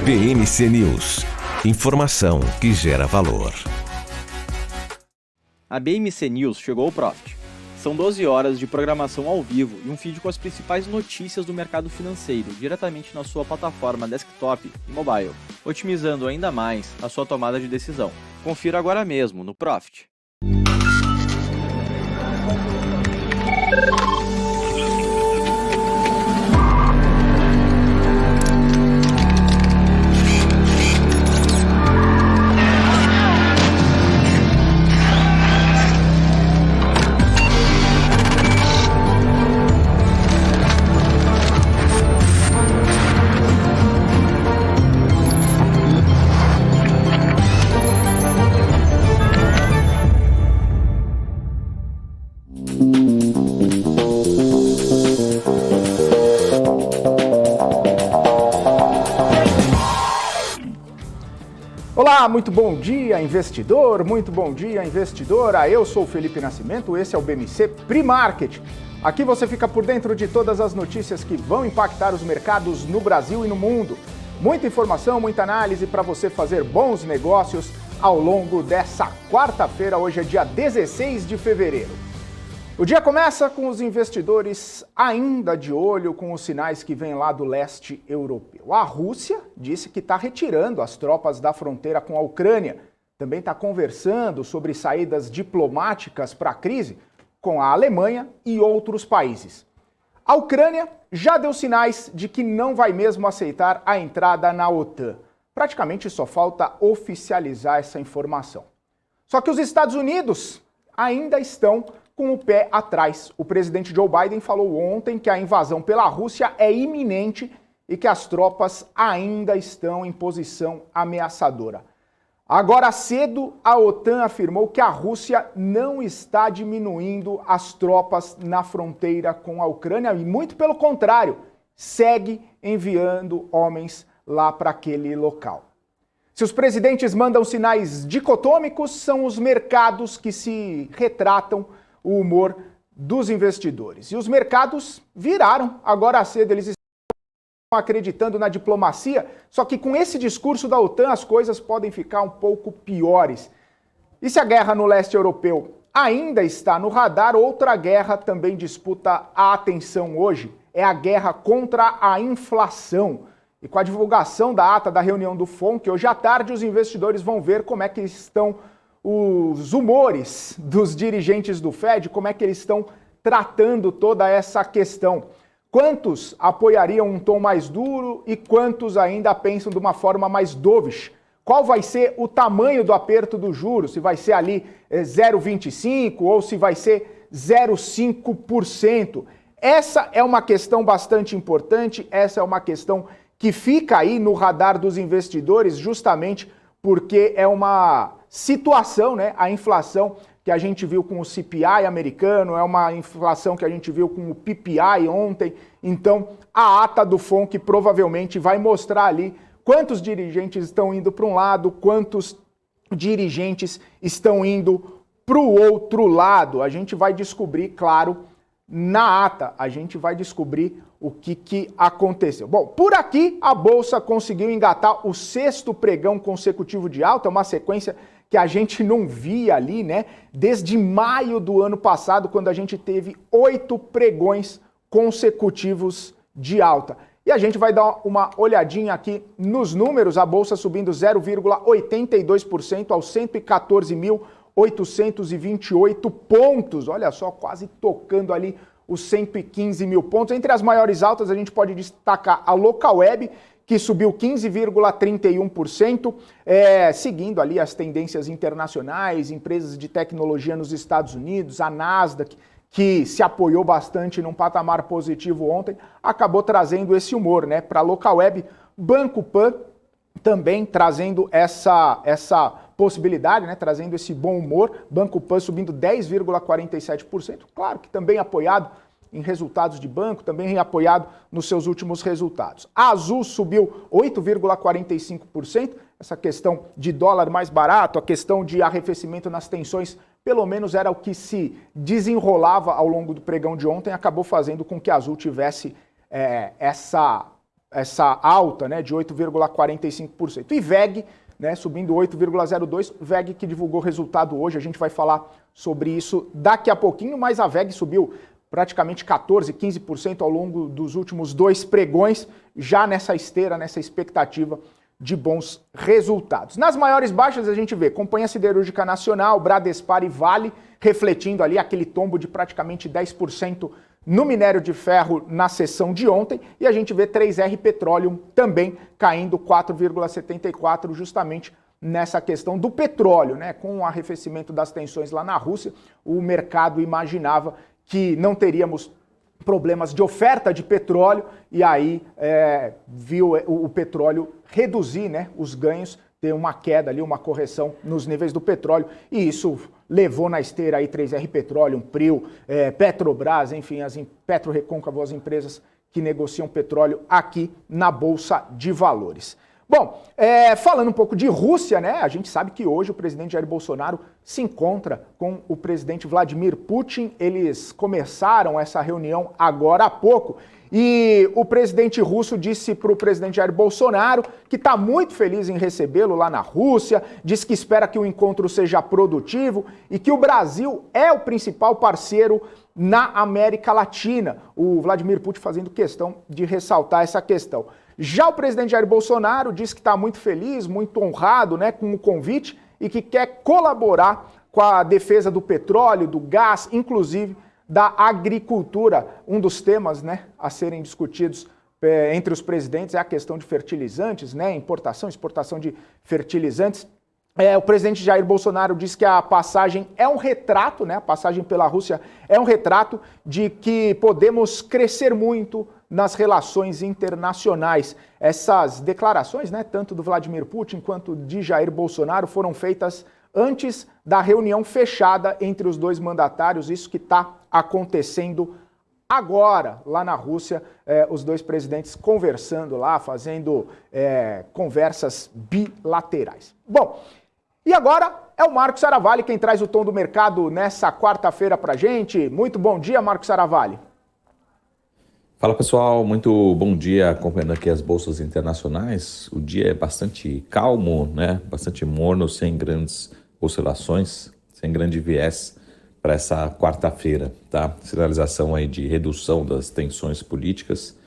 BMC News. Informação que gera valor. A BMC News chegou ao Profit. São 12 horas de programação ao vivo e um feed com as principais notícias do mercado financeiro diretamente na sua plataforma desktop e mobile, otimizando ainda mais a sua tomada de decisão. Confira agora mesmo no Profit. Olá, muito bom dia, investidor, muito bom dia, investidora. Eu sou o Felipe Nascimento, esse é o BMC Pre-Market. Aqui você fica por dentro de todas as notícias que vão impactar os mercados no Brasil e no mundo. Muita informação, muita análise para você fazer bons negócios ao longo dessa quarta-feira. Hoje é dia 16 de fevereiro. O dia começa com os investidores ainda de olho com os sinais que vêm lá do leste europeu. A Rússia disse que está retirando as tropas da fronteira com a Ucrânia. Também está conversando sobre saídas diplomáticas para a crise com a Alemanha e outros países. A Ucrânia já deu sinais de que não vai mesmo aceitar a entrada na OTAN. Praticamente só falta oficializar essa informação. Só que os Estados Unidos ainda estão com o pé atrás. O presidente Joe Biden falou ontem que a invasão pela Rússia é iminente e que as tropas ainda estão em posição ameaçadora. Agora cedo, a OTAN afirmou que a Rússia não está diminuindo as tropas na fronteira com a Ucrânia e, muito pelo contrário, segue enviando homens lá para aquele local. Se os presidentes mandam sinais dicotômicos, são os mercados que se retratam o humor dos investidores. E os mercados viraram agora cedo, eles estão acreditando na diplomacia, só que com esse discurso da OTAN as coisas podem ficar um pouco piores. E se a guerra no leste europeu ainda está no radar, outra guerra também disputa a atenção hoje, é a guerra contra a inflação. E com a divulgação da ata da reunião do FONC, hoje à tarde os investidores vão ver como é que estão os humores dos dirigentes do Fed, como é que eles estão tratando toda essa questão. Quantos apoiariam um tom mais duro e quantos ainda pensam de uma forma mais dovish? Qual vai ser o tamanho do aperto do juros? Se vai ser ali 0,25% ou se vai ser 0,5%? Essa é uma questão bastante importante, essa é uma questão que fica aí no radar dos investidores justamente porque é uma situação, né? A inflação que a gente viu com o CPI americano, é uma inflação que a gente viu com o PPI ontem. Então, a ata do FONC provavelmente vai mostrar ali quantos dirigentes estão indo para um lado, quantos dirigentes estão indo para o outro lado. A gente vai descobrir, claro, na ata, a gente vai descobrir o que aconteceu. Bom, por aqui a Bolsa conseguiu engatar o sexto pregão consecutivo de alta, uma sequência que a gente não via ali, né? Desde maio do ano passado, quando a gente teve 8 pregões consecutivos de alta. E a gente vai dar uma olhadinha aqui nos números, a Bolsa subindo 0,82% aos 114.828 pontos. Olha só, quase tocando ali os 115 mil pontos. Entre as maiores altas, a gente pode destacar a Localweb, que subiu 15,31%, seguindo ali as tendências internacionais, empresas de tecnologia nos Estados Unidos, a Nasdaq, que se apoiou bastante num patamar positivo ontem, acabou trazendo esse humor, né? Para a Localweb, Banco Pan também trazendo essa possibilidade, né? Trazendo esse bom humor, Banco Pan subindo 10,47%, claro que também apoiado em resultados de banco, também apoiado nos seus últimos resultados. A Azul subiu 8,45%, essa questão de dólar mais barato, a questão de arrefecimento nas tensões, pelo menos era o que se desenrolava ao longo do pregão de ontem, acabou fazendo com que a Azul tivesse essa essa alta, né, de 8,45%. E VEG, né, subindo 8,02%, VEG que divulgou resultado hoje, a gente vai falar sobre isso daqui a pouquinho, mas a VEG subiu praticamente 14%, 15% ao longo dos últimos 2 pregões, já nessa esteira, nessa expectativa de bons resultados. Nas maiores baixas a gente vê Companhia Siderúrgica Nacional, Bradespar e Vale, refletindo ali aquele tombo de praticamente 10% no minério de ferro na sessão de ontem, e a gente vê 3R Petroleum também caindo 4,74%, justamente nessa questão do petróleo, né? Com o arrefecimento das tensões lá na Rússia, o mercado imaginava que não teríamos problemas de oferta de petróleo, e aí viu o petróleo reduzir, né, os ganhos, ter uma queda ali, uma correção nos níveis do petróleo, e isso levou na esteira aí 3R Petroleum, Prio, Petrobras, enfim, as PetroRecôncavo, as empresas que negociam petróleo aqui na Bolsa de Valores. Bom, falando um pouco de Rússia, né? A gente sabe que hoje o presidente Jair Bolsonaro se encontra com o presidente Vladimir Putin. Eles começaram essa reunião agora há pouco. E o presidente russo disse para o presidente Jair Bolsonaro que está muito feliz em recebê-lo lá na Rússia, disse que espera que o encontro seja produtivo e que o Brasil é o principal parceiro na América Latina. O Vladimir Putin fazendo questão de ressaltar essa questão. Já o presidente Jair Bolsonaro disse que está muito feliz, muito honrado, né, com o convite e que quer colaborar com a defesa do petróleo, do gás, inclusive da agricultura. Um dos temas, né, a serem discutidos entre os presidentes é a questão de fertilizantes, né, importação, exportação de fertilizantes. O presidente Jair Bolsonaro disse que a passagem é um retrato, né, a passagem pela Rússia é um retrato de que podemos crescer muito nas relações internacionais. Essas declarações, né, tanto do Vladimir Putin quanto de Jair Bolsonaro, foram feitas antes da reunião fechada entre os dois mandatários, isso que está acontecendo agora, lá na Rússia, os dois presidentes conversando lá, fazendo conversas bilaterais. Bom, e agora é o Marcos Saravalli quem traz o tom do mercado nessa quarta-feira pra gente. Muito bom dia, Marcos Saravalli. Fala pessoal, muito bom dia, acompanhando aqui as bolsas internacionais. O dia é bastante calmo, né? Bastante morno, sem grandes oscilações, sem grande viés para essa quarta-feira, tá? Sinalização aí de redução das tensões políticas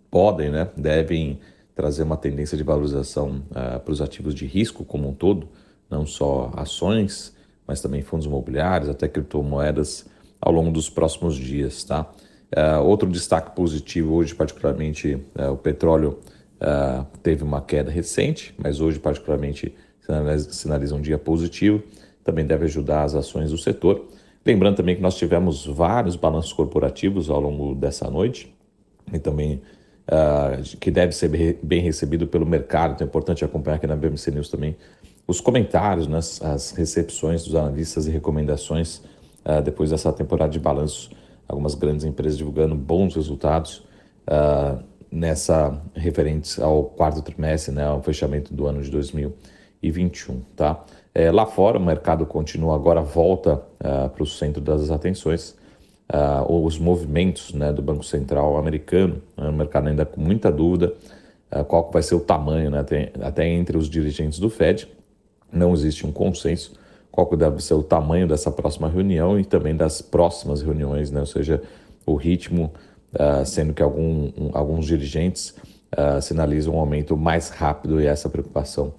podem, né? Devem trazer uma tendência de valorização para os ativos de risco como um todo, não só ações, mas também fundos imobiliários, até criptomoedas ao longo dos próximos dias, tá? Outro destaque positivo hoje, particularmente, o petróleo teve uma queda recente, mas hoje particularmente sinaliza um dia positivo, também deve ajudar as ações do setor. Lembrando também que nós tivemos vários balanços corporativos ao longo dessa noite e também que deve ser bem recebido pelo mercado, então é importante acompanhar aqui na BMC News também os comentários, né, as recepções dos analistas e recomendações depois dessa temporada de balanços. Algumas grandes empresas divulgando bons resultados referentes ao quarto trimestre, né, ao fechamento do ano de 2021, tá? Lá fora, o mercado continua agora, volta para o centro das atenções, os movimentos, né, do Banco Central americano, o mercado ainda com muita dúvida qual que vai ser o tamanho, né, até entre os dirigentes do Fed, não existe um consenso qual que deve ser o tamanho dessa próxima reunião e também das próximas reuniões, né? Ou seja, o ritmo, sendo que alguns dirigentes sinalizam um aumento mais rápido e essa preocupação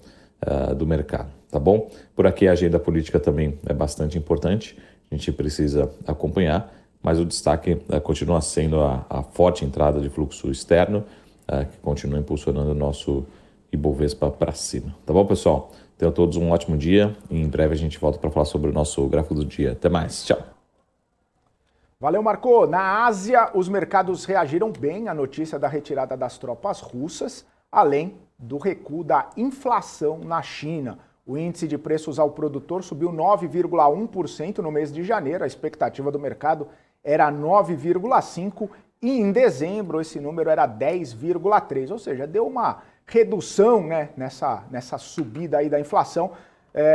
do mercado, tá bom? Por aqui a agenda política também é bastante importante, a gente precisa acompanhar, mas o destaque continua sendo a forte entrada de fluxo externo, que continua impulsionando o nosso Ibovespa para cima, tá bom, pessoal? Tenham todos um ótimo dia e em breve a gente volta para falar sobre o nosso gráfico do dia. Até mais, tchau! Valeu, Marco. Na Ásia, os mercados reagiram bem à notícia da retirada das tropas russas, além do recuo da inflação na China. O índice de preços ao produtor subiu 9,1% no mês de janeiro, a expectativa do mercado era 9,5% e em dezembro esse número era 10,3%, ou seja, deu uma redução, né, nessa subida aí da inflação.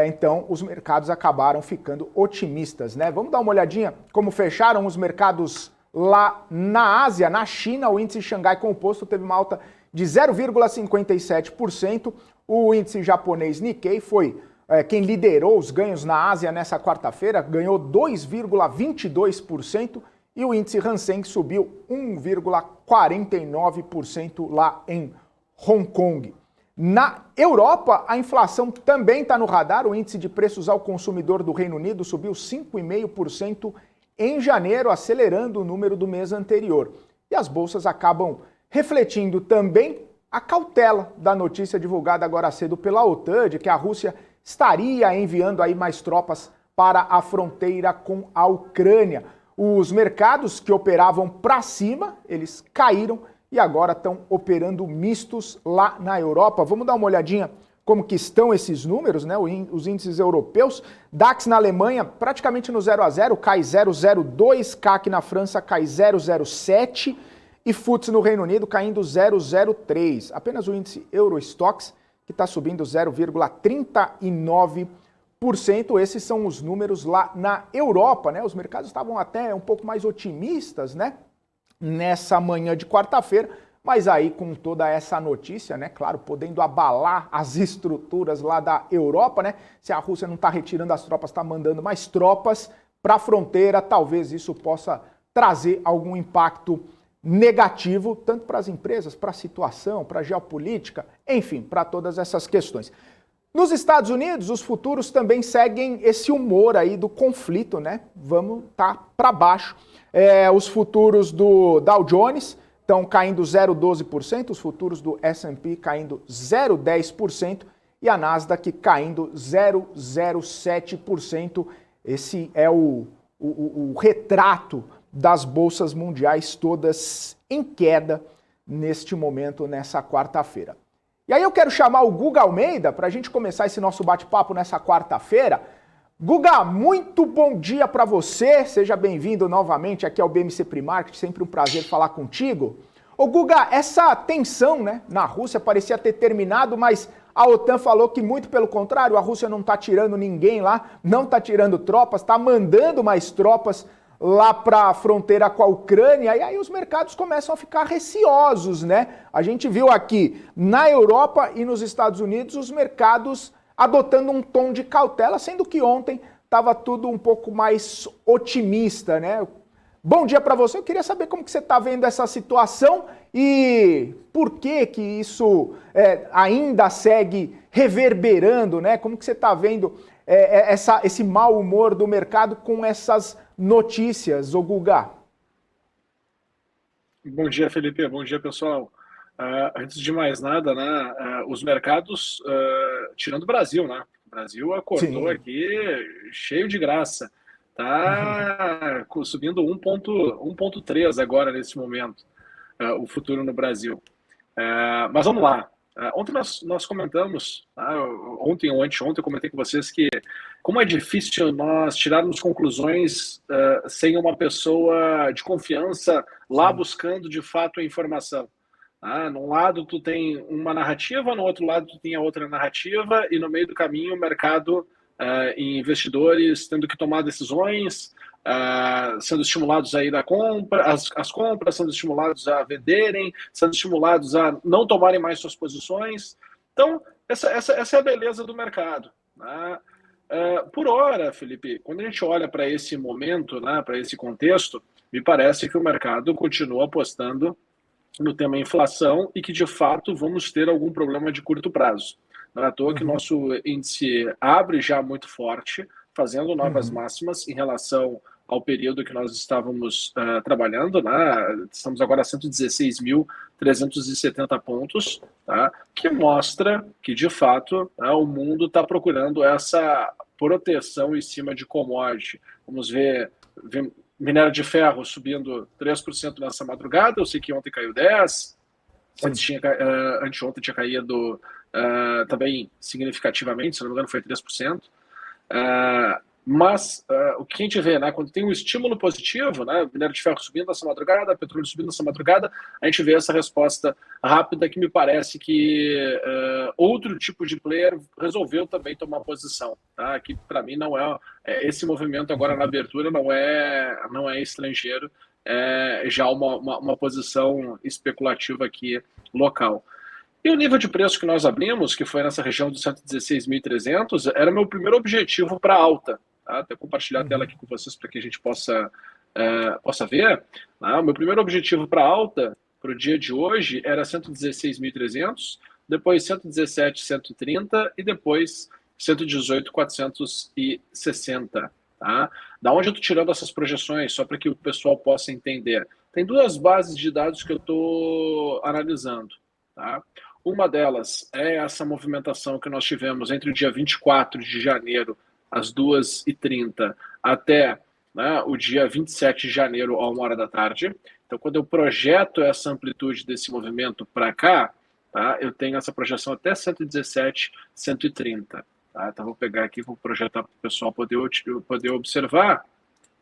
Então os mercados acabaram ficando otimistas, né? Vamos dar uma olhadinha como fecharam os mercados Lá na Ásia, na China, o índice Xangai Composto teve uma alta de 0,57%. O índice japonês Nikkei foi quem liderou os ganhos na Ásia nessa quarta-feira, ganhou 2,22%. E o índice Hang Seng subiu 1,49% lá em Hong Kong. Na Europa, a inflação também está no radar. O índice de preços ao consumidor do Reino Unido subiu 5,5% em janeiro, acelerando o número do mês anterior. E as bolsas acabam refletindo também a cautela da notícia divulgada agora cedo pela OTAN, de que a Rússia estaria enviando aí mais tropas para a fronteira com a Ucrânia. Os mercados que operavam para cima, eles caíram e agora estão operando mistos lá na Europa. Vamos dar uma olhadinha como que estão esses números, né? Os índices europeus. DAX na Alemanha praticamente no 0 a 0, cai 0,02, CAC na França cai 0,07 e FTSE no Reino Unido caindo 0,03. Apenas o índice Eurostoxx que está subindo 0,39%. Esses são os números lá na Europa, né? Os mercados estavam até um pouco mais otimistas, né? Nessa manhã de quarta-feira, mas aí com toda essa notícia, né? Claro, podendo abalar as estruturas lá da Europa, né? Se a Rússia não está retirando as tropas, está mandando mais tropas para a fronteira, talvez isso possa trazer algum impacto negativo, tanto para as empresas, para a situação, para a geopolítica, enfim, para todas essas questões. Nos Estados Unidos, os futuros também seguem esse humor aí do conflito, né? Vamos para baixo. Os futuros do Dow Jones estão caindo 0,12%, os futuros do S&P caindo 0,10% e a Nasdaq caindo 0,07%. Esse é o retrato das bolsas mundiais todas em queda neste momento, nessa quarta-feira. E aí eu quero chamar o Guga Almeida para a gente começar esse nosso bate-papo nessa quarta-feira. Guga, muito bom dia para você, seja bem-vindo novamente aqui ao BMC Primarket, sempre um prazer falar contigo. Ô Guga, essa tensão, né, na Rússia parecia ter terminado, mas a OTAN falou que muito pelo contrário, a Rússia não está tirando ninguém lá, não está tirando tropas, está mandando mais tropas lá para a fronteira com a Ucrânia, e aí os mercados começam a ficar receosos, né? A gente viu aqui na Europa e nos Estados Unidos os mercados adotando um tom de cautela, sendo que ontem estava tudo um pouco mais otimista, né? Bom dia para você, eu queria saber como que você está vendo essa situação e por que que isso ainda segue reverberando, né? Como que você está vendo esse mau humor do mercado com essas notícias, ô Guga? Bom dia, Felipe. Bom dia, pessoal. Antes de mais nada, né, os mercados, tirando o Brasil, né? O Brasil acordou aqui cheio de graça. Tá subindo 1,3 agora nesse momento, o futuro no Brasil. Mas vamos lá. Ontem nós comentamos, ontem ou anteontem eu comentei com vocês que como é difícil nós tirarmos conclusões sem uma pessoa de confiança lá buscando de fato a informação. Num lado tu tem uma narrativa, no outro lado tu tem a outra narrativa e no meio do caminho o mercado e investidores tendo que tomar decisões, sendo estimulados a ir à compra, as compras, sendo estimulados a venderem, sendo estimulados a não tomarem mais suas posições. Então, essa é a beleza do mercado, né? Por hora, Felipe, quando a gente olha para esse momento, né, para esse contexto, me parece que o mercado continua apostando no tema inflação e que, de fato, vamos ter algum problema de curto prazo. Não é à toa que o nosso índice abre já muito forte, fazendo novas máximas em relação ao período que nós estávamos trabalhando, né? Estamos agora a 116.370 pontos, tá? Que mostra que, de fato, o mundo está procurando essa proteção em cima de commodity. Vamos ver minério de ferro subindo 3% nessa madrugada, eu sei que ontem caiu 10%, anteontem tinha caído também significativamente, se não me engano foi 3%. Mas o que a gente vê, né, quando tem um estímulo positivo, né, minério de ferro subindo nessa madrugada, petróleo subindo nessa madrugada, a gente vê essa resposta rápida que me parece que outro tipo de player resolveu também tomar posição. Tá? Que para mim não esse movimento agora na abertura não é estrangeiro, é já uma posição especulativa aqui local. E o nível de preço que nós abrimos, que foi nessa região dos 116.300, era meu primeiro objetivo para alta. Tá? Até compartilhar a tela aqui com vocês para que a gente possa ver. Tá? O meu primeiro objetivo para alta, para o dia de hoje, era 116.300, depois 117.130 e depois 118.460. Tá? Da onde eu estou tirando essas projeções, só para que o pessoal possa entender? Tem duas bases de dados que eu estou analisando. Tá? Uma delas é essa movimentação que nós tivemos entre o dia 24 de janeiro, às 2h30, até o dia 27 de janeiro, à 1h da tarde. Então, quando eu projeto essa amplitude desse movimento para cá, tá, eu tenho essa projeção até 117.130. Tá? Então, vou pegar aqui, vou projetar para o pessoal poder observar.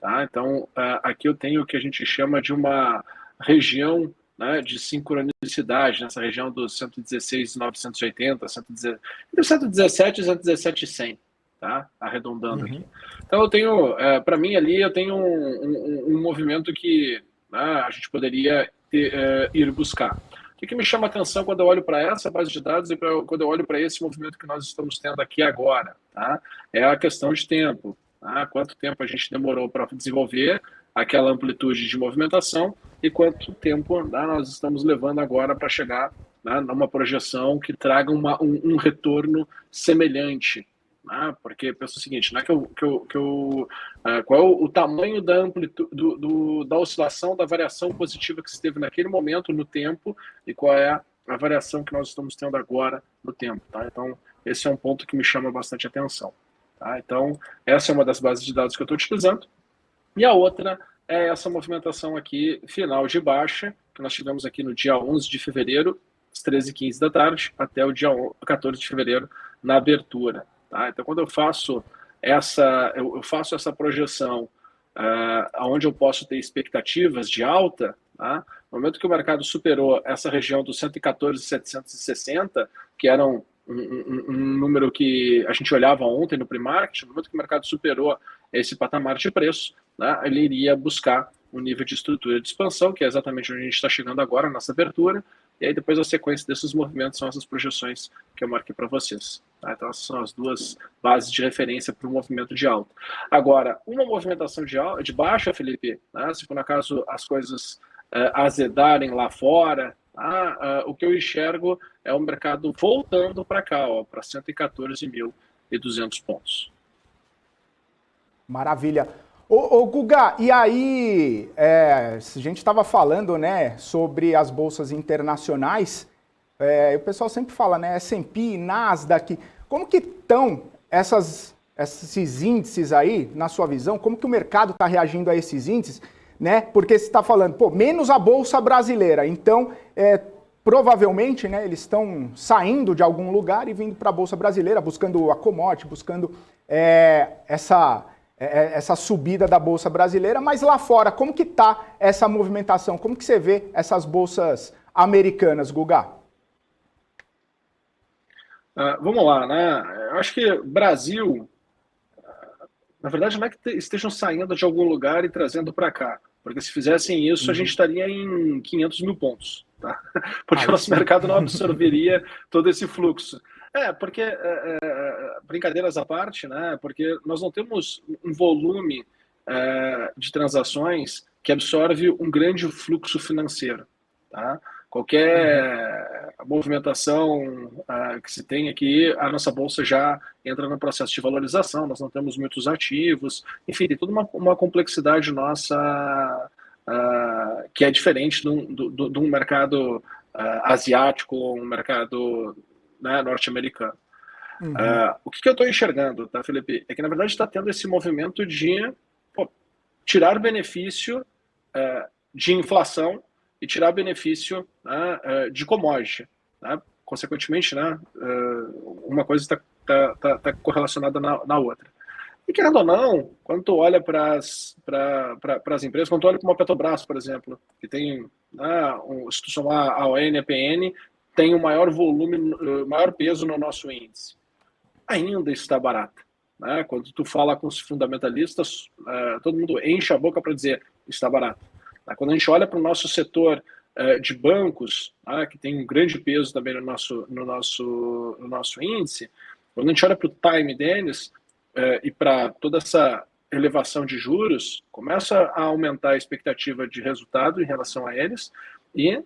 Tá? Então, aqui eu tenho o que a gente chama de uma região, né, de sincronicidade, nessa região dos 116.980, entre 117 e 117.100, tá? Arredondando aqui. Então eu tenho, para mim ali, eu tenho um movimento que a gente poderia ir buscar. O que me chama a atenção quando eu olho para essa base de dados e quando eu olho para esse movimento que nós estamos tendo aqui agora, tá? É a questão de tempo. Tá? Quanto tempo a gente demorou para desenvolver aquela amplitude de movimentação e quanto tempo nós estamos levando agora para chegar numa projeção que traga um retorno semelhante. Porque penso o seguinte, qual é o tamanho da amplitude, da oscilação, da variação positiva que se teve naquele momento no tempo e qual é a variação que nós estamos tendo agora no tempo. Tá? Então, esse é um ponto que me chama bastante atenção. Tá? Então, essa é uma das bases de dados que eu estou utilizando. E a outra é essa movimentação aqui, final de baixa, que nós tivemos aqui no dia 11 de fevereiro, às 13h15 da tarde, até o dia 14 de fevereiro, na abertura. Tá? Então, quando eu faço essa projeção, onde eu posso ter expectativas de alta, tá? No momento que o mercado superou essa região dos 114.760, que era um número que a gente olhava ontem no pre-market, no momento que o mercado superou esse patamar de preço, né, ele iria buscar um nível de estrutura de expansão, que é exatamente onde a gente está chegando agora, nessa abertura, e aí depois a sequência desses movimentos são essas projeções que eu marquei para vocês. Tá? Então essas são as duas bases de referência para o movimento de alta. Agora, uma movimentação de baixa, Felipe, né, se por acaso as coisas azedarem lá fora, o que eu enxergo é o mercado voltando para cá, para 114.200 pontos. Maravilha. Ô Guga, e aí, a gente estava falando, né, sobre as bolsas internacionais, o pessoal sempre fala, né, S&P, Nasdaq, como que estão esses índices aí, na sua visão, como que o mercado está reagindo a esses índices, né, porque você está falando, menos a bolsa brasileira, então, provavelmente, né, eles estão saindo de algum lugar e vindo para a bolsa brasileira, buscando a commodity, buscando essa subida da bolsa brasileira, mas lá fora, como que está essa movimentação? Como que você vê essas bolsas americanas, Guga? Vamos lá, né? Eu acho que Brasil, na verdade, não é que estejam saindo de algum lugar e trazendo para cá, porque se fizessem isso, a gente estaria em 500 mil pontos, tá? Porque o nosso mercado não absorveria todo esse fluxo. Porque, brincadeiras à parte, né? Porque nós não temos um volume de transações que absorve um grande fluxo financeiro. Tá? Qualquer movimentação que se tem aqui, a nossa bolsa já entra no processo de valorização, nós não temos muitos ativos, enfim, tem toda uma complexidade nossa que é diferente de um mercado asiático, um mercado norte-americano. O que eu estou enxergando, tá, Felipe? É que, na verdade, está tendo esse movimento de tirar benefício de inflação e tirar benefício de commodity. Né? Consequentemente, uma coisa está correlacionada na outra. E E querendo ou não, quando tu olha para as empresas, quando tu olha para uma Petrobras, por exemplo, que tem, se tu somar a ON e a PN, tem o maior volume, maior peso no nosso índice. Ainda está barata. Né? Quando tu fala com os fundamentalistas, todo mundo enche a boca para dizer está barato. Quando a gente olha para o nosso setor de bancos, que tem um grande peso também no nosso índice, quando a gente olha para o time deles e para toda essa elevação de juros, começa a aumentar a expectativa de resultado em relação a eles e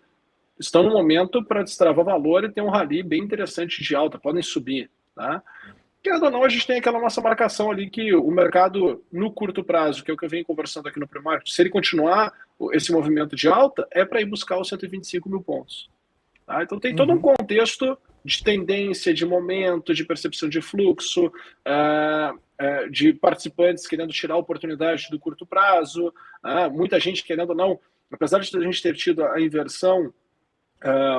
estão no momento para destravar valor e ter um rally bem interessante de alta, podem subir. Tá? Querendo ou não, a gente tem aquela nossa marcação ali que o mercado, no curto prazo, que é o que eu venho conversando aqui no pre-market, se ele continuar esse movimento de alta, é para ir buscar os 125 mil pontos. Tá? Então tem todo um contexto de tendência, de momento, de percepção de fluxo, de participantes querendo tirar a oportunidade do curto prazo, muita gente querendo ou não, apesar de a gente ter tido a inversão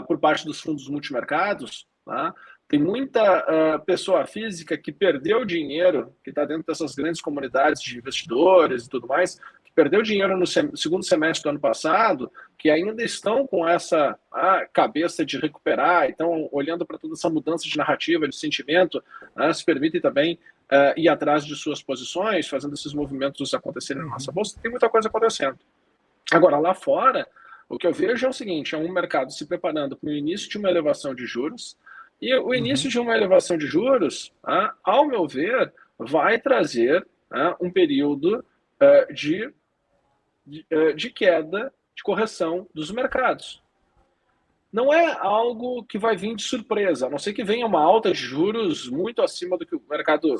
por parte dos fundos multimercados, tá? Tem muita pessoa física que perdeu dinheiro, que está dentro dessas grandes comunidades de investidores e tudo mais, que perdeu dinheiro no segundo semestre do ano passado, que ainda estão com essa cabeça de recuperar, então olhando para toda essa mudança de narrativa, de sentimento, se permitem também ir atrás de suas posições, fazendo esses movimentos acontecerem na nossa bolsa. Tem muita coisa acontecendo. Agora, lá fora, o que eu vejo é o seguinte, é um mercado se preparando para o início de uma elevação de juros, e o início de uma elevação de juros, ao meu ver, vai trazer um período de queda, de correção dos mercados. Não é algo que vai vir de surpresa, a não ser que venha uma alta de juros muito acima do que o mercado...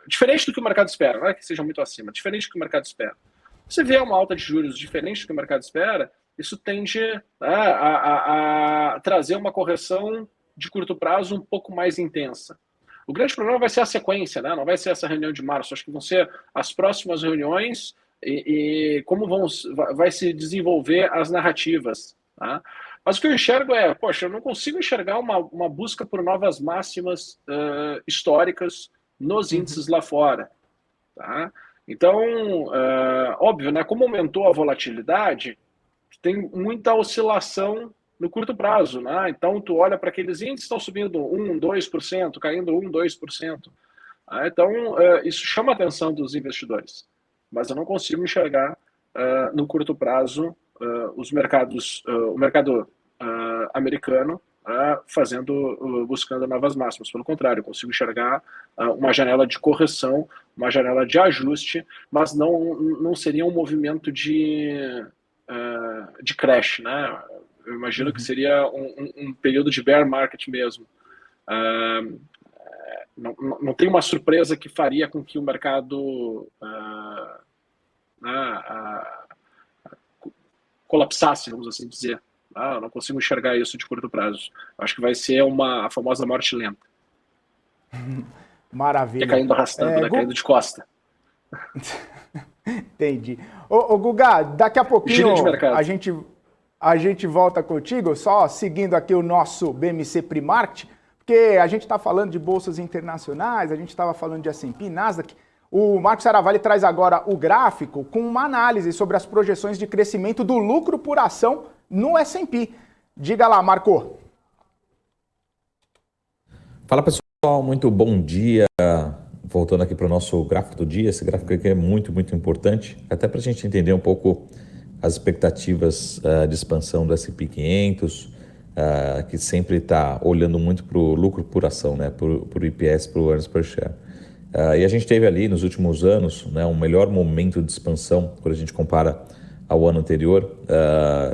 diferente do que o mercado espera, não é que seja muito acima, diferente do que o mercado espera. Se vier uma alta de juros diferente do que o mercado espera, isso tende a trazer uma correção de curto prazo um pouco mais intensa. O grande problema vai ser a sequência, né? Não vai ser essa reunião de março, acho que vão ser as próximas reuniões e como vai se desenvolver as narrativas. Tá? Mas o que eu enxergo eu não consigo enxergar uma busca por novas máximas históricas nos índices lá fora. Tá? Então, óbvio, né? Como aumentou a volatilidade, tem muita oscilação no curto prazo, né? Então, tu olha para aqueles índices que estão subindo 1%, 2%, caindo 1%, 2%. Então, isso chama a atenção dos investidores. Mas eu não consigo enxergar no curto prazo o mercado americano buscando novas máximas. Pelo contrário, eu consigo enxergar uma janela de correção, uma janela de ajuste, mas não seria um movimento de crash, né? Eu imagino que seria um período de bear market mesmo. Não tem uma surpresa que faria com que o mercado colapsasse, vamos assim dizer. Eu não consigo enxergar isso de curto prazo. Acho que vai ser a famosa morte lenta. Maravilha. Que é caindo arrastando, né? Caindo de costa. Entendi. Ô Guga, daqui a pouquinho a gente volta contigo, só seguindo aqui o nosso BMC Pre-Market, porque a gente está falando de bolsas internacionais, a gente estava falando de S&P, Nasdaq. O Marcos Saravalli traz agora o gráfico com uma análise sobre as projeções de crescimento do lucro por ação no S&P. Diga lá, Marco. Fala, pessoal, muito bom dia. Voltando aqui para o nosso gráfico do dia, esse gráfico aqui é muito, muito importante, até para a gente entender um pouco as expectativas de expansão do S&P 500, que sempre está olhando muito para o lucro por ação, né, para o EPS, para o Earnings Per Share. E a gente teve ali nos últimos anos, né, um melhor momento de expansão, quando a gente compara ao ano anterior,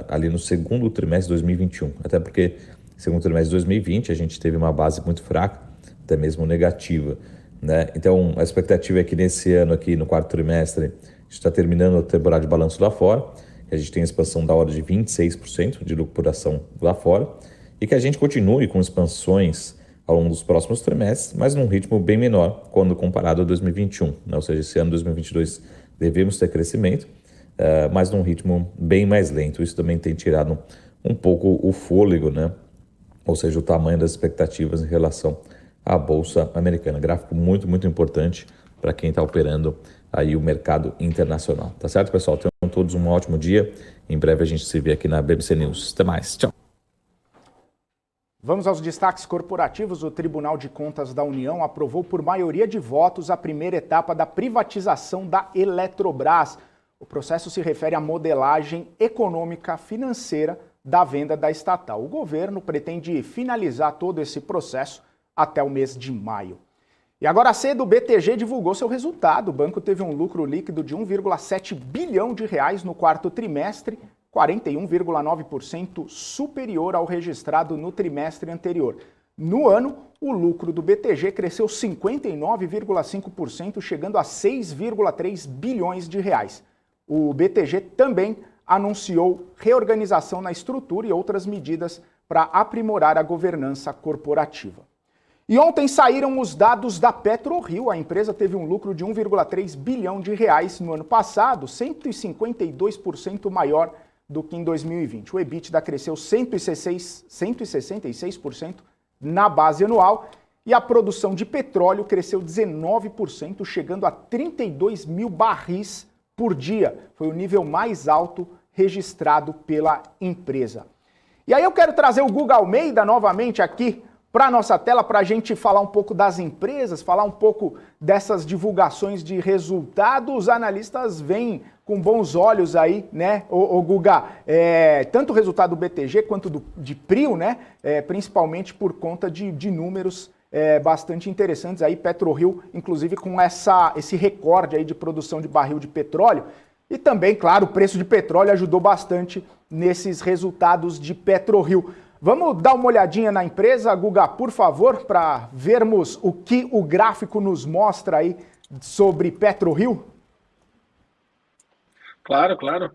ali no segundo trimestre de 2021, até porque no segundo trimestre de 2020 a gente teve uma base muito fraca, até mesmo negativa. Né? Então, a expectativa é que nesse ano aqui, no quarto trimestre, a gente está terminando a temporada de balanço lá fora, que a gente tem expansão da ordem de 26% de lucro por ação lá fora, e que a gente continue com expansões ao longo dos próximos trimestres, mas num ritmo bem menor quando comparado a 2021. Né? Ou seja, esse ano 2022 devemos ter crescimento, mas num ritmo bem mais lento. Isso também tem tirado um pouco o fôlego, né? Ou seja, o tamanho das expectativas em relação à Bolsa Americana. Gráfico muito, muito importante para quem está operando aí o mercado internacional. Tá certo, pessoal? Tenham todos um ótimo dia. Em breve a gente se vê aqui na BBC News. Até mais. Tchau. Vamos aos destaques corporativos. O Tribunal de Contas da União aprovou por maioria de votos a primeira etapa da privatização da Eletrobras. O processo se refere à modelagem econômica financeira da venda da estatal. O governo pretende finalizar todo esse processo até o mês de maio. E agora cedo, o BTG divulgou seu resultado. O banco teve um lucro líquido de 1,7 bilhão de reais no quarto trimestre, 41,9% superior ao registrado no trimestre anterior. No ano, o lucro do BTG cresceu 59,5%, chegando a 6,3 bilhões de reais. O BTG também anunciou reorganização na estrutura e outras medidas para aprimorar a governança corporativa. E ontem saíram os dados da PetroRio. A empresa teve um lucro de 1,3 bilhão de reais no ano passado, 152% maior do que em 2020. O EBITDA cresceu 166% na base anual e a produção de petróleo cresceu 19%, chegando a 32 mil barris por dia. Foi o nível mais alto registrado pela empresa. E aí eu quero trazer o Guga Almeida novamente aqui para a nossa tela, para a gente falar um pouco das empresas, falar um pouco dessas divulgações de resultados. Os analistas veem com bons olhos aí, né, o Guga, tanto o resultado do BTG quanto de Prio, né, principalmente por conta de números bastante interessantes aí, PetroRio, inclusive com esse recorde aí de produção de barril de petróleo. E também, claro, o preço de petróleo ajudou bastante nesses resultados de PetroRio. Vamos dar uma olhadinha na empresa, Guga, por favor, para vermos o que o gráfico nos mostra aí sobre PetroRio? Claro, claro.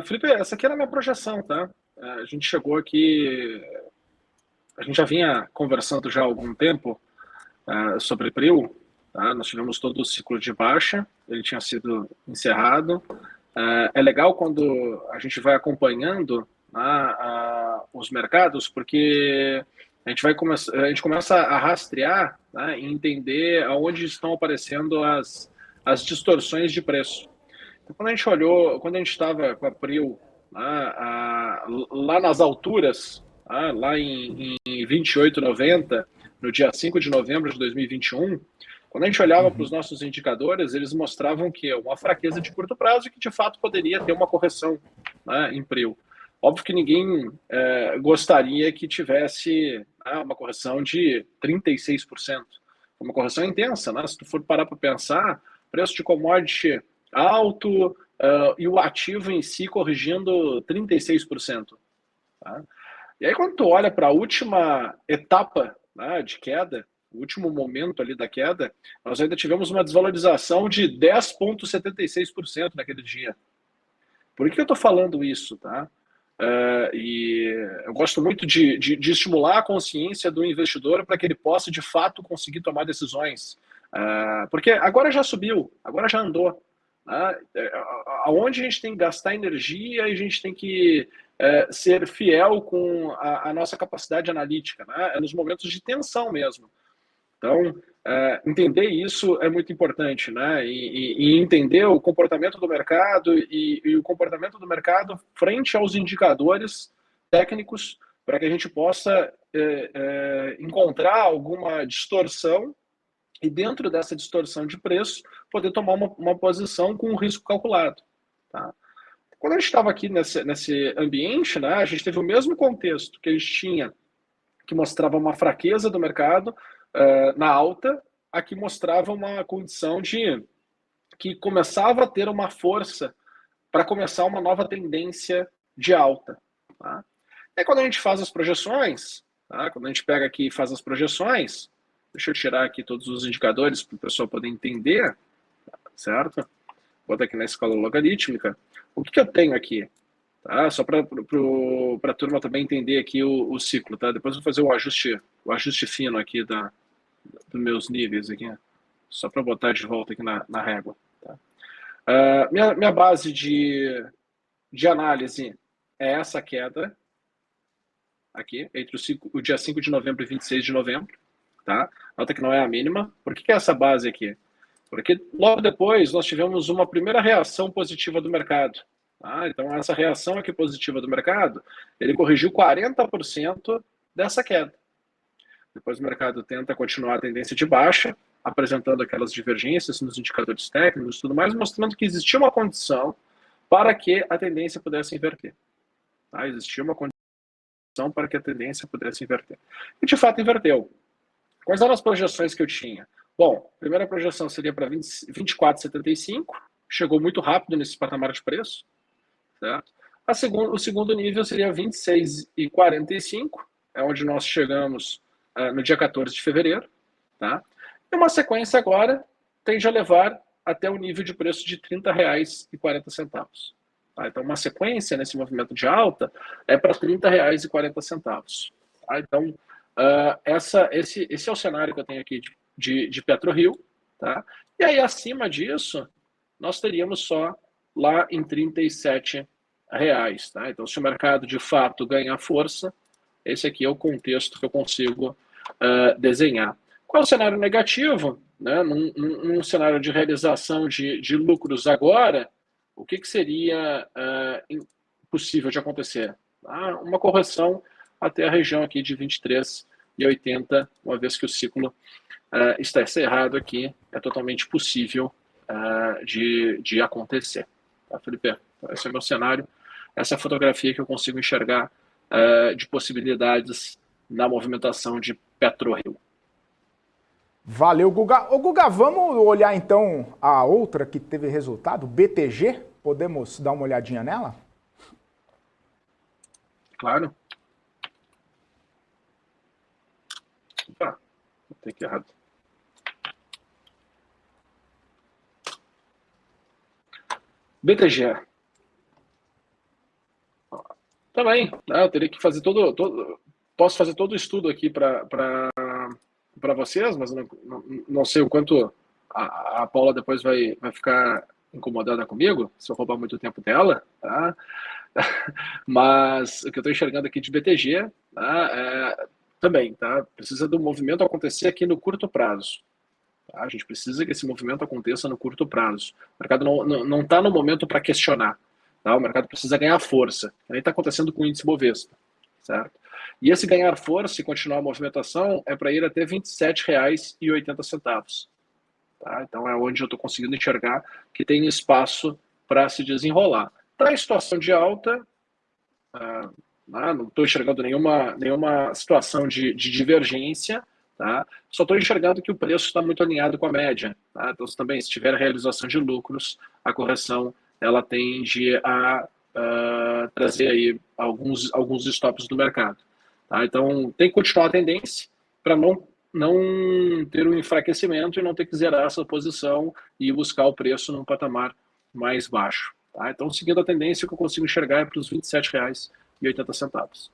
Felipe, essa aqui era a minha projeção, tá? A gente chegou aqui, a gente já vinha conversando já há algum tempo sobre Prio, tá? Nós tivemos todo o ciclo de baixa, ele tinha sido encerrado. É legal quando a gente vai acompanhando os mercados, porque a gente começa a rastrear, né, e entender aonde estão aparecendo as distorções de preço. Então, quando a gente estava com a Prio lá nas alturas, lá em 28,90, no dia 5 de novembro de 2021, quando a gente olhava para os nossos indicadores, eles mostravam que uma fraqueza de curto prazo e que de fato poderia ter uma correção, né, em Prio. Óbvio que ninguém gostaria que tivesse uma correção de 36%. Uma correção intensa, né? Se tu for parar para pensar, preço de commodity alto e o ativo em si corrigindo 36%. Tá? E aí quando tu olha para a última etapa, né, de queda, o último momento ali da queda, nós ainda tivemos uma desvalorização de 10,76% naquele dia. Por que eu estou falando isso, tá? E eu gosto muito de estimular a consciência do investidor para que ele possa, de fato, conseguir tomar decisões. Porque agora já subiu, agora já andou. Aonde a gente tem que gastar energia e a gente tem que ser fiel com a nossa capacidade analítica, né? É nos momentos de tensão mesmo. Então, entender isso é muito importante, né? E entender o comportamento do mercado e o comportamento do mercado frente aos indicadores técnicos para que a gente possa encontrar alguma distorção e dentro dessa distorção de preço poder tomar uma posição com um risco calculado. Tá? Quando a gente estava aqui nesse ambiente, né, a gente teve o mesmo contexto que a gente tinha, que mostrava uma fraqueza do mercado, na alta, aqui mostrava uma condição de que começava a ter uma força para começar uma nova tendência de alta. Tá? E quando a gente faz as projeções, tá? Quando a gente pega aqui e faz as projeções, deixa eu tirar aqui todos os indicadores para o pessoal poder entender, certo? Vou botar aqui na escala logarítmica. O que eu tenho aqui? Tá? Só para a turma também entender aqui o ciclo, tá? Depois eu vou fazer o ajuste fino aqui dos meus níveis aqui, só para botar de volta aqui na régua. Tá? Minha base de análise é essa queda aqui, entre o dia 5 de novembro e 26 de novembro. Tá? Nota que não é a mínima. Por que é essa base aqui? Porque logo depois nós tivemos uma primeira reação positiva do mercado. Tá? Então, essa reação aqui positiva do mercado, ele corrigiu 40% dessa queda. Depois o mercado tenta continuar a tendência de baixa, apresentando aquelas divergências nos indicadores técnicos e tudo mais, mostrando que existia uma condição para que a tendência pudesse inverter. Tá? Existia uma condição para que a tendência pudesse inverter. E de fato inverteu. Quais eram as projeções que eu tinha? Bom, a primeira projeção seria para 24,75, chegou muito rápido nesse patamar de preço. Certo? O segundo nível seria 26,45, é onde nós chegamos no dia 14 de fevereiro. Tá? E uma sequência agora tende a levar até o nível de preço de R$ 30,40. Tá? Então, uma sequência nesse movimento de alta é para R$ 30,40. Tá? Então, esse é o cenário que eu tenho aqui de PetroRio. Tá? E aí, acima disso, nós teríamos só lá em R$ 37. Tá? Então, se o mercado de fato ganhar força, esse aqui é o contexto que eu consigo desenhar. Qual é o cenário negativo? Né? Num cenário de realização de lucros agora, o que seria possível de acontecer? Uma correção até a região aqui de 23,80, uma vez que o ciclo está encerrado aqui, é totalmente possível de acontecer. Tá, Felipe? Esse é o meu cenário, essa é a fotografia que eu consigo enxergar de possibilidades na movimentação de PetroRio. Valeu, Guga. Ô, Guga, vamos olhar então a outra que teve resultado, BTG? Podemos dar uma olhadinha nela? Claro. Opa, vou ter que errado. BTG. Também, né, eu teria que fazer posso fazer todo o estudo aqui para vocês, mas não sei o quanto a Paula depois vai ficar incomodada comigo, se eu roubar muito tempo dela, tá? Mas o que eu estou enxergando aqui de BTG, tá, também, tá? Precisa do movimento acontecer aqui no curto prazo. Tá? A gente precisa que esse movimento aconteça no curto prazo. O mercado não está no momento para questionar. Tá? O mercado precisa ganhar força. Nem está acontecendo com o índice Bovespa. Certo? E esse ganhar força e continuar a movimentação é para ir até R$ 27,80. Tá? Então é onde eu estou conseguindo enxergar que tem espaço para se desenrolar. Para a situação de alta, não estou enxergando nenhuma situação de divergência, tá? Só estou enxergando que o preço está muito alinhado com a média. Tá? Então, também, se tiver realização de lucros, a correção ela tende a trazer aí alguns stops do mercado. Tá? Então, tem que continuar a tendência para não ter um enfraquecimento e não ter que zerar essa posição e buscar o preço num patamar mais baixo. Tá? Então, seguindo a tendência, o que eu consigo enxergar é para os R$ 27,80.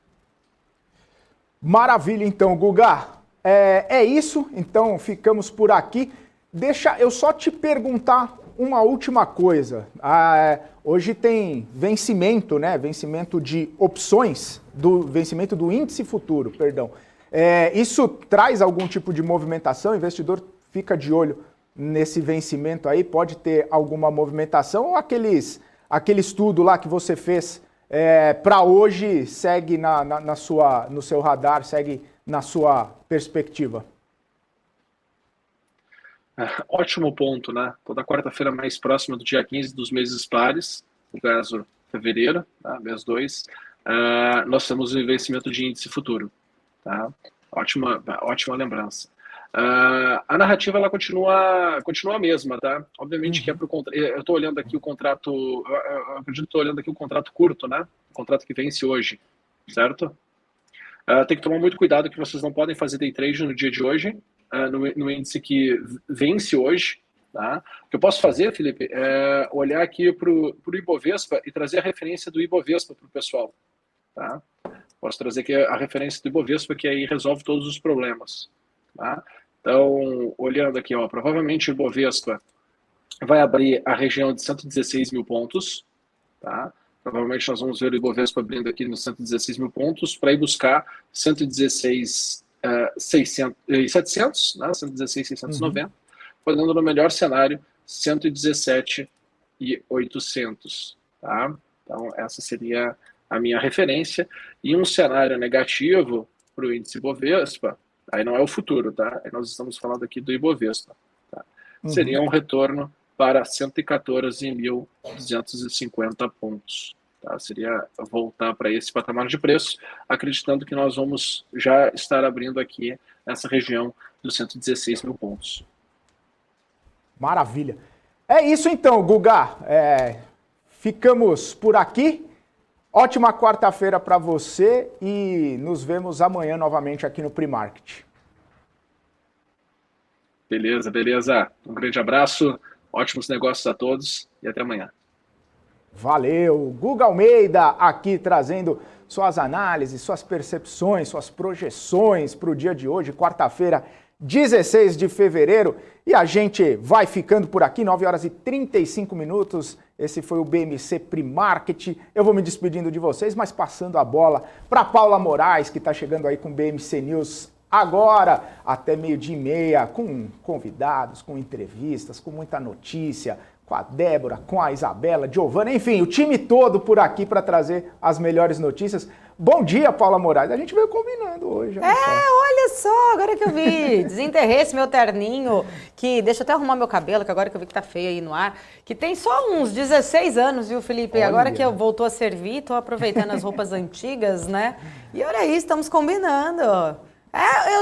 Maravilha, então, Guga. É isso, então ficamos por aqui. Deixa eu só te perguntar uma última coisa. Hoje tem vencimento, né? Vencimento de opções, vencimento do índice futuro, perdão. Isso traz algum tipo de movimentação? O investidor fica de olho nesse vencimento aí? Pode ter alguma movimentação ou aquele estudo lá que você fez para hoje segue no seu radar, segue na sua perspectiva? Ótimo ponto, né? Toda quarta-feira mais próxima do dia 15 dos meses pares, no caso fevereiro, tá? Mês 2, nós temos o vencimento de índice futuro. Tá? Ótima lembrança. A narrativa ela continua a mesma, tá? Obviamente que é para o contrato. Eu estou olhando aqui o contrato. Eu acredito que estou olhando aqui o contrato curto, né? O contrato que vence hoje, certo? Tem que tomar muito cuidado que vocês não podem fazer day trade no dia de hoje, no índice que vence hoje. Tá? O que eu posso fazer, Felipe, é olhar aqui para o Ibovespa e trazer a referência do Ibovespa para o pessoal. Tá? Posso trazer aqui a referência do Ibovespa, que aí resolve todos os problemas. Tá? Então, olhando aqui, provavelmente o Ibovespa vai abrir a região de 116 mil pontos. Tá? Provavelmente nós vamos ver o Ibovespa abrindo aqui nos 116 mil pontos para ir buscar 116.700, né? 116.690. podendo no melhor cenário 117.800, tá? Então essa seria a minha referência. E um cenário negativo para o índice Bovespa, aí não é o futuro, tá? Aí nós estamos falando aqui do Ibovespa, tá? Seria um retorno para 114.250 pontos. Tá? Seria voltar para esse patamar de preço, acreditando que nós vamos já estar abrindo aqui nessa região dos 116 mil pontos. Maravilha. É isso então, Guga. Ficamos por aqui. Ótima quarta-feira para você e nos vemos amanhã novamente aqui no Pre-Market. Beleza, beleza. Um grande abraço, ótimos negócios a todos e até amanhã. Valeu! Guga Almeida aqui trazendo suas análises, suas percepções, suas projeções para o dia de hoje, quarta-feira, 16 de fevereiro. E a gente vai ficando por aqui, 9 horas e 35 minutos. Esse foi o BMC Pre-Market. Eu vou me despedindo de vocês, mas passando a bola para Paula Moraes, que está chegando aí com o BMC News agora, até 12h30, com convidados, com entrevistas, com muita notícia, com a Débora, com a Isabela, Giovana, enfim, o time todo por aqui para trazer as melhores notícias. Bom dia, Paula Moraes. A gente veio combinando hoje. Olha só, agora que eu vi. Desenterrei esse meu terninho, que deixa eu até arrumar meu cabelo, que agora que eu vi que tá feio aí no ar, que tem só uns 16 anos, viu, Felipe? Olha. Agora que eu voltou a servir, tô aproveitando as roupas antigas, né? E olha aí, estamos combinando.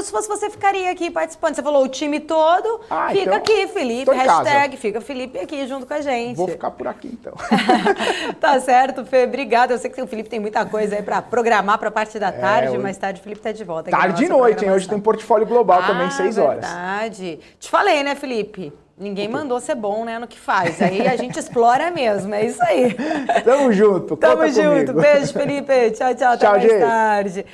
Se fosse você, ficaria aqui participando. Você falou o time todo, fica então, aqui, Felipe, hashtag fica Felipe aqui junto com a gente. Vou ficar por aqui, então. Tá certo, Fê, obrigada. Eu sei que o Felipe tem muita coisa aí para programar para a parte da tarde, mais tarde o Felipe tá de volta. Tarde e noite, hein? Hoje tem Portfólio Global também, 6 horas. Verdade. Te falei, né, Felipe? Ninguém mandou ser bom, né, no que faz. Aí a gente explora mesmo, é isso aí. Tamo junto, Tamo junto. Beijo, Felipe. Tchau, tchau. Até mais tarde.